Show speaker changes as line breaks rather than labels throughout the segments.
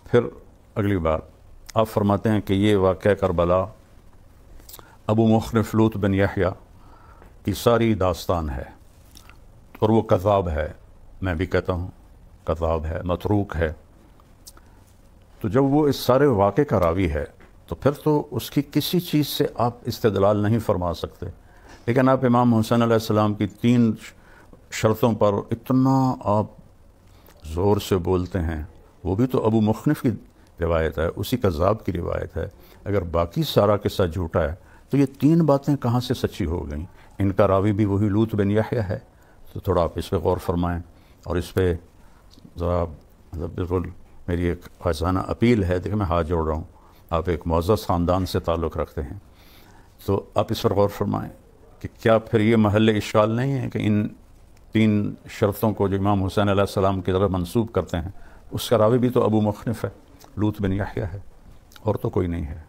फिर अगली बात आप फरमाते हैं कि ये वाक़या करबला अबू मुख़्निफ़ लूत बिन यहया की सारी दास्तान है और वो कज़ाब है। मैं भी कहता हूँ कज़ाब है, मतरूक है। तो जब वो इस सारे वाक़े का रावी है तो फिर तो उसकी किसी चीज़ से आप इस्तिदलाल नहीं फरमा सकते। लेकिन आप इमाम हुसैन अलैहिस्सलाम की 3 शर्तों पर इतना आप ज़ोर से बोलते हैं, वो भी तो अबू मुख़्निफ़ की रिवायत है, उसी कज़ाब की रिवायत है। अगर बाकी सारा किस्सा झूठा है तो ये 3 बातें कहाँ से सच्ची हो गई? इनका रावी भी वही लूत बिन यहया है। तो थोड़ा आप इस पर गौर फरमाएँ और इस पर ज़रा बिल्कुल मेरी एक ख़ासाना अपील है। देखिए मैं हाथ जोड़ रहा हूँ, आप एक मुअज़्ज़ज़ ख़ानदान से ताल्लुक़ रखते हैं, तो आप इस पर गौर फरमाएँ कि क्या फिर ये महल इश्काल नहीं है कि इन 3 शर्तों को जो इमाम हुसैन अलैहिस्सलाम की तरफ मंसूब करते हैं उसका रावी भी तो अबू मुख़्निफ़ है, लूत बिन यहया है, और तो कोई नहीं है।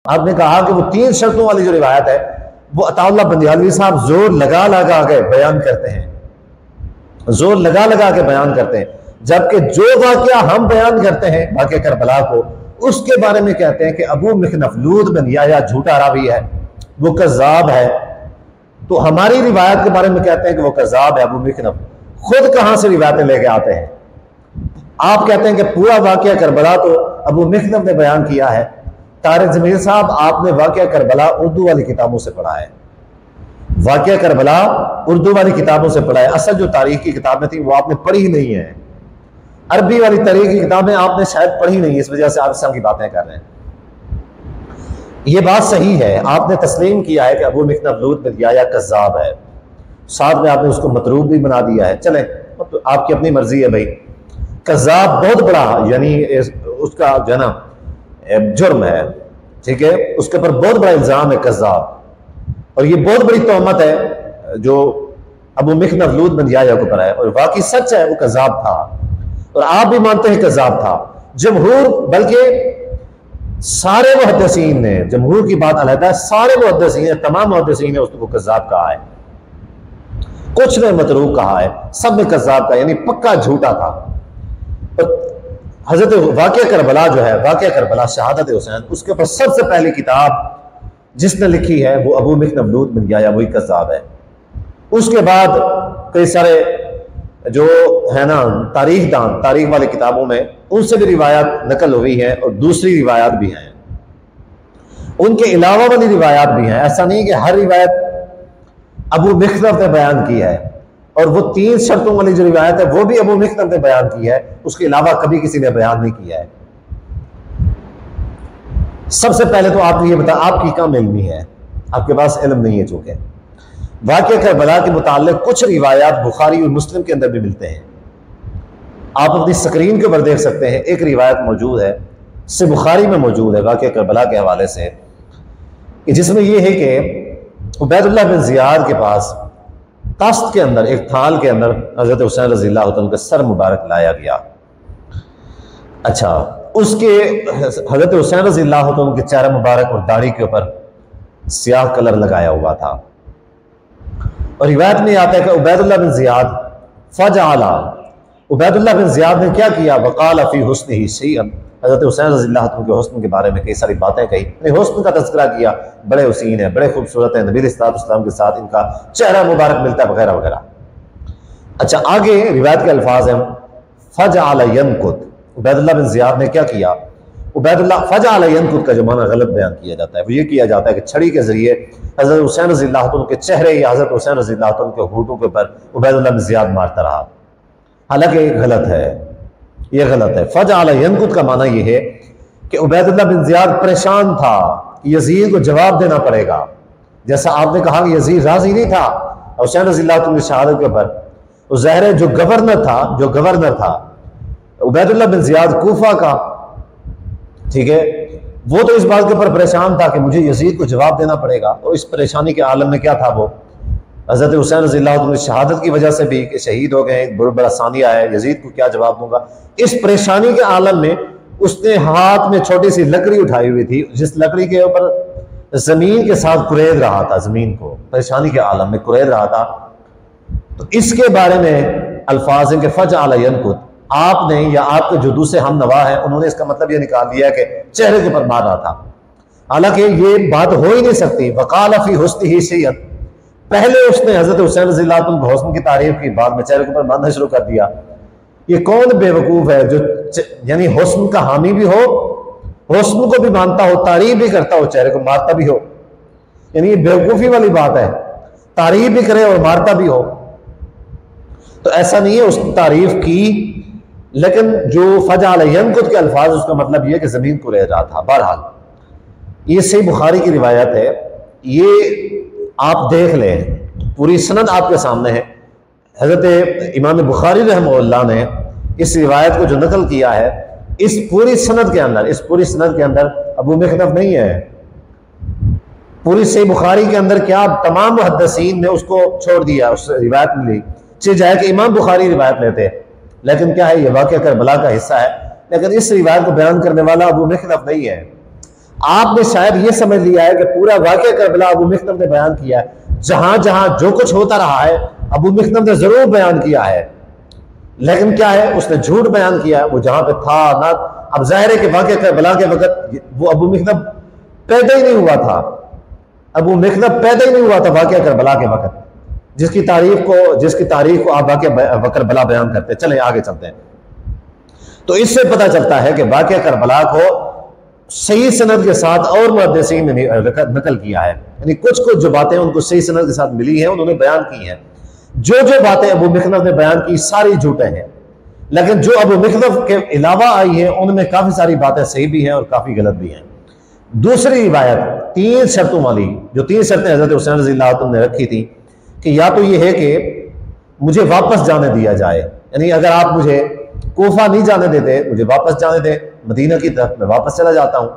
आपने कहा कि वो 3 शर्तों वाली जो रिवायत है वो अताउल्लाह बंदियालवी साहब जोर लगा लगा के बयान करते हैं, जोर लगा लगा के बयान करते हैं, जबकि जो वाक़या हम बयान करते हैं वाक़या करबला को, उसके बारे में कहते हैं कि अबू मुख़्निफ़ लूत बिन यहया झूठा रावी है, वो कज़्ज़ाब है। तो हमारी रिवायत के बारे में कहते हैं कि वो कज़्ज़ाब है अबू मुख़्निफ़। खुद कहां से रिवायतें लेके आते हैं? आप कहते हैं कि पूरा वाक़या करबला तो अबू मुख़्निफ़ ने बयान किया है। तारिक ज़मीर साहब, आपने वाक़या करबला उर्दू वाली किताबों से पढ़ा है, वाक़या करबला उर्दू वाली किताबों से पढ़ा है। असल जो तारीख की किताबें थी वो आपने पढ़ी नहीं है, अरबी वाली तारीख की किताबें आपने शायद पढ़ी नहीं, इस वजह से आप इस तरह की बातें कर रहे हैं। ये बात सही है, आपने तस्लीम किया है कि अबू मुख़्निफ़ लूत बिन यहया कज़्ज़ाब है, साथ में आपने उसको मतरूक भी बना दिया है। चले तो आपकी अपनी मर्जी है भाई। कज़्ज़ाब बहुत बड़ा यानी उसका जो है ना जुर्म है, ठीक है, उसके ऊपर बहुत बड़ा इल्ज़ाम है कज़्ज़ाब, और ये बहुत बड़ी तोहमत है जो अबू मुख़्निफ़ लूत बिन यहया के ऊपर है, और वाकई सच है वो कज़्ज़ाब था और आप भी मानते हैं कज़्ज़ाब था। जमहूर, बल्कि सारे मुहद्दिसीन ने, जमहूर की बात अलग है, सारे मुहद्दिसीन ने, तमाम मुहद्दिसीन ने उसको कज़्ज़ाब कहा है, कुछ ने मतरूक कहा है, सब ने कज़्ज़ाब कहा, यानी पक्का झूठा था। हजरत वाक़या करबला जो है, वाक़या करबला शहादत हुसैन, उसके ऊपर सबसे पहली किताब जिसने लिखी है वो अबू मुख़्निफ़ लूत बिन यहया, वही कज़्ज़ाब है। उसके बाद कई सारे जो है ना तारीख दान, तारीख वाली किताबों में उनसे भी रिवायात नकल हुई है और दूसरी रिवायात भी हैं, उनके अलावा वाली रिवायात भी हैं। ऐसा नहीं कि हर रिवायत अबू मुख़्निफ़ ने बयान की है, और वो 3 शर्तों वाली जो रिवायत है वो भी अबू मुख़्निफ़ ने बयान की है, उसके अलावा कभी किसी ने बयान नहीं किया है। सबसे पहले तो आप ये बता, आपकी कम इल्मी है, आपके पास इल्म नहीं है। चूंकि वाक़या करबला के मुताल्लिक़ कुछ रिवायात बुखारी और मुस्लिम के अंदर भी मिलते हैं, आप अपनी स्क्रीन के ऊपर देख सकते हैं। एक रिवायत मौजूद है, से बुखारी में मौजूद है वाक़या करबला के हवाले से, जिसमें यह है कि उबैदुल्लाह बिन ज़ियाद के पास तस्त के अंदर, एक थाल के अंदर हज़रत हुसैन रज़ियल्लाहु अन्हु का सर मुबारक लाया गया। अच्छा, उसके हज़रत हुसैन रज़ियल्लाहु अन्हु के चेहरा मुबारक और दाढ़ी के ऊपर स्याह कलर लगाया हुआ था, और रिवायत में आता है कि उबैदुल्लाह बिन ज़ियाद फ़जअला, उबैदुल्लाह बिन ज़ियाद ने क्या किया, वक़ाल फ़ी हुस्निही शैअन, हज़रत हुसैन रज़ियल्लाहु अन्हु के हुस्न के बारे में कई सारी बातें कही, अपने हुस्न का तज़किरा किया, बड़े हसीन है, बड़े खूबसूरत है, नबी अलैहिस्सलाम के साथ इनका चेहरा मुबारक मिलता है, वगैरह वगैरह। अच्छा, आगे रिवायत के अल्फाज हैं फ़जअला यनकुत, उबैदुल्लाह बिन ज़ियाद ने क्या किया, उबैदुल्लाह फ़जअला यनकुत का जो माना गलत बयान किया जाता है, वो ये किया जाता है कि छड़ी के जरिए हज़रत हुसैन रज़ियल्लाहु अन्हु के चेहरे या हज़रत हुसैन रज़ियल्लाहु अन्हु के होठों के ऊपर उबैदुल्लाह बिन ज़ियाद मारता रहा। हालांकि ये गलत है, ये गलत है। फ़जअला यनकुत का माना यह है कि उबैदुल्लाह बिन ज़ियाद परेशान था कि यज़ीद को जवाब देना पड़ेगा, जैसा आपने कहा कि यज़ीद राज़ी नहीं था हुसैन रज़ियल्लाहु अन्हु की शहादत के ऊपर। ज़ाहिर है जो गवर्नर था उबैदुल्लाह बिन ज़ियाद कूफा का, ठीक है, वो तो इस बात के ऊपर परेशान था कि मुझे यज़ीद को जवाब देना पड़ेगा, और इस परेशानी के आलम में क्या था, वो हज़रत हुसैन रज़ियल्लाहु अन्हु की शहादत की वजह से भी कि शहीद हो गए, बहुत बड़ा सानिया है, यज़ीद को क्या जवाब दूंगा। इस परेशानी के आलम में उसने हाथ में छोटी सी लकड़ी उठाई हुई थी, जिस लकड़ी के ऊपर जमीन के साथ कुरेद रहा था, जमीन को परेशानी के आलम में कुरेद रहा था। तो इसके बारे में अल्फाज हैं कि फ़जअला यनकुत, आपने या आपके जो दूसरे हम नवा है उन्होंने इसका मतलब ये निकाल दिया कि चेहरे के ऊपर मार रहा था, हालांकि ये बात हो ही नहीं सकती। वकाल फी हुस्न ही सैयद, पहले उसने हजरत हुसैन रज़ियल्लाहु अन्हु के हुस्न की तारीफ की, बाद में चेहरे के ऊपर मारना शुरू कर दिया। ये कौन बेवकूफ है जो यानी हुस्न का हामी भी हो, हुस्न को भी मानता हो, तारीफ भी करता हो, चेहरे को मारता भी हो। यानी ये बेवकूफी वाली बात है, तारीफ भी करे और मारता भी हो। तो ऐसा नहीं है, उसने तारीफ की, लेकिन जो फजाल यनकुत के अल्फाज, उसका मतलब यह कि जमीन को रह रहा था। बहरहाल ये सही बुखारी की रिवायत है, ये आप देख लें, पूरी सनद आपके सामने है। हजरत इमाम बुखारी रहमहुल्लाह ने इस रिवायत को जो नकल किया है, इस पूरी सनद के अंदर अबू मिख्नफ नहीं है। पूरी सही बुखारी के अंदर क्या तमाम मुहद्दिसीन ने उसको छोड़ दिया, उस रिवायत में ली। चीज है कि इमाम बुखारी रिवायत लेते हैं, लेकिन क्या है, ये वाक़या करबला का हिस्सा है, लेकिन इस रिवायत को बयान करने वाला अबू मिख्नफ नहीं है। आपने शायद ये समझ लिया है कि पूरा वाक़या करबला अबू मिख्नफ ने बयान किया है। जहां जहां जो कुछ होता रहा है अबू मिख्नफ ने जरूर बयान किया है, लेकिन क्या है, उसने झूठ बयान किया है। वो जहां पे था ना, अब जाहिर है कि वाक़या करबला के वक्त वो अबू मिख्नफ पैदा ही नहीं हुआ था। अबू मिख्नफ पैदा ही नहीं हुआ था वाक़या करबला के वक्त, जिसकी तारीख को आप वाक़या करबला बयान करते। चले आगे चलते हैं। तो इससे पता चलता है कि वाक़या करबला को सही सनद के साथ और मुहद्दिसीन ने नकल किया है, यानी कुछ कुछ जो बातें उनको सही सनद के साथ मिली हैं, उन्होंने बयान की हैं। जो जो बातें अबू मिख्नफ ने बयान की सारी झूठे हैं, लेकिन जो अबू मिख्नफ के अलावा आई हैं उनमें काफी सारी बातें सही भी हैं और काफी गलत भी हैं। दूसरी रिवायत 3 शर्तों वाली, जो 3 शर्तें हजरत हुसैन रज़ियल्लाहु अन्हु ने रखी थी कि या तो ये है कि मुझे वापस जाने दिया जाए, यानी अगर आप मुझे कोफा नहीं जाने देते, मुझे वापस जाने दें मदीना की तरफ, मैं वापस चला जाता हूं।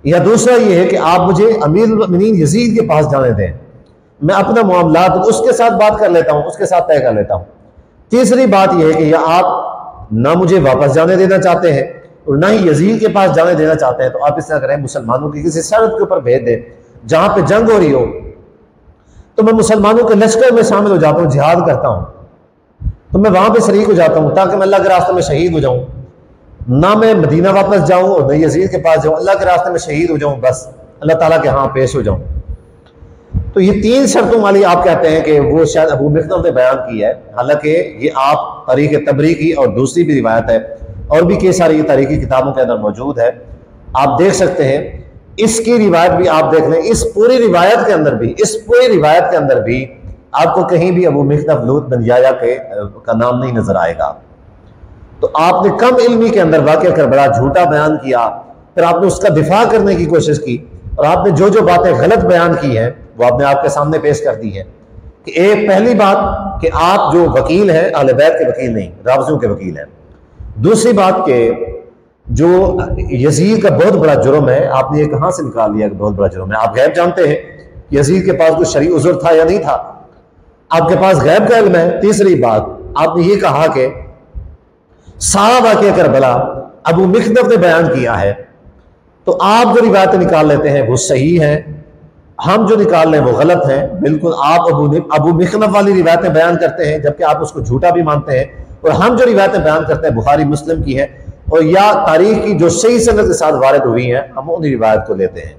या दूसरा ये है कि आप मुझे अमीरुल मोमिनीन यजीद के पास जाने दें, मैं अपना मामला उसके साथ बात कर लेता हूं, उसके साथ तय कर लेता हूं। तीसरी बात यह है कि या आप ना मुझे वापस जाने देना चाहते हैं और ना ही यजीद के पास जाने देना चाहते हैं, तो आप इस तरह करें, मुसलमानों की किसी सरहद के ऊपर भेज दें जहां पे जंग हो रही हो, तो मैं मुसलमानों के लश्कर में शामिल हो जाता हूं, जिहाद करता हूं, तो मैं वहां पे शरीक हो जाता हूं ताकि मैं अल्लाह के रास्ते में शहीद हो जाऊं। ना मैं मदीना वापस जाऊं और न यजीद के पास जाऊं, अल्लाह के रास्ते में शहीद हो जाऊं, बस अल्लाह ताला के यहाँ पेश हो जाऊं। तो ये 3 शर्तों वाली आप कहते हैं कि वो शायद अबू मिख्नफ ने बयान की है, हालांकि ये आप तारीख तबरी की और दूसरी भी रिवायत है और भी कई सारी तारीखी किताबों के अंदर मौजूद है, आप देख सकते हैं। इसकी रिवायत भी आप देख लें, इस पूरी रिवायत के अंदर भी आपको कहीं भी अबू मिख्नफ लूत बिन याया का नाम नहीं नजर आएगा। तो आपने कम इल्मी के अंदर वाक़या करबला झूठा बयान किया, फिर आपने उसका दिफा करने की कोशिश की और आपने जो जो बातें गलत बयान की हैं वो आपने आपके सामने पेश कर दी है। कि एक पहली बात कि आप जो वकील हैं अहले बैत के वकील नहीं, रावजियों के वकील हैं। दूसरी बात कि जो यजीद का बहुत बड़ा जुर्म है, आपने ये कहां से निकाल लिया कि बहुत बड़ा जुर्म है? आप गैब जानते हैं, यजीद के पास कोई शरई उज़्र था या नहीं था, आपके पास गैब का इल्म है। तीसरी बात आपने ये कहा कि सारा वाक़या करबला अबू मिख्नफ ने बयान किया है, तो आप जो रिवायतें निकाल लेते हैं वो सही हैं, हम जो निकाल लें वो गलत हैं। बिल्कुल आप अबू मिख्नफ वाली रिवायतें बयान करते हैं जबकि आप उसको झूठा भी मानते हैं, और हम जो रिवायतें बयान करते हैं बुखारी मुस्लिम की है और या तारीख की जो सही सनद के साथ वारिद हुई हैं, हम उन रिवायत को लेते हैं।